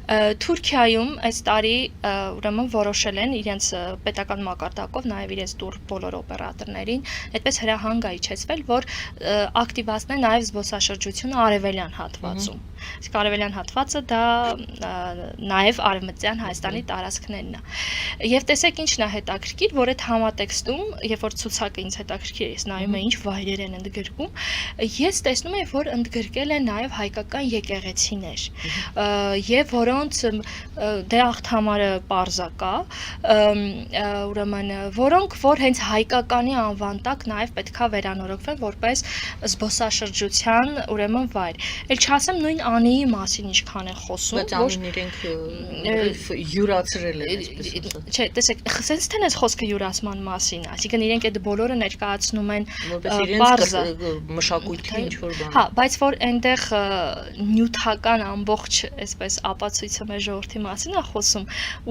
Թուրքիայում այս տարի ուրեմն որոշել են իրենց պետական մակարդակով, նաև իրենց տուր բոլոր օպերատորներին, այդպես հրահանգ է իջեցվել, որ ակտիվացնեն նաև զբոսաշրջությունը արևելյան հատվածում։ Իսկ արևելյան հատվածը դա նաև արևմտյան Հայաստանի տարածքներն է։ Եվ տեսեք ինչն է հետաքրքիր, որ այդ համատեքստում, երբ որ ցուցակը ինձ հետաքրքիր է, ես նայում եմ ինչ վայրեր են ընդգրկում, ես տեսնում եմ, որ ընդգրկել են նաև հայկական եկեղեցիներ, եւ որոնց դե աղթամարը պարզակա, ուրեմն որոնք որ հենց հայկականի անվան տակ նաև պետքա վերանորոգվեն որպես զբոսաշրջության ուրեմն վայր։ Էլ չասեմ նույն Անիի մասին ինչքան են խոսում, բայց Անին իրենք յուրացրել են այսպես։ Չէ, տեսեք, sense թե այս խոսքը յուրացման մասին, այսինքն իրենք այդ բոլորը ներկայացնում են որպես իրենց մշակույթի ինչ որ բան։ Հա, բայց որ այնտեղ նյութական ամբողջ այսպես ապացույցը մեր ժողովրդի մասին է խոսում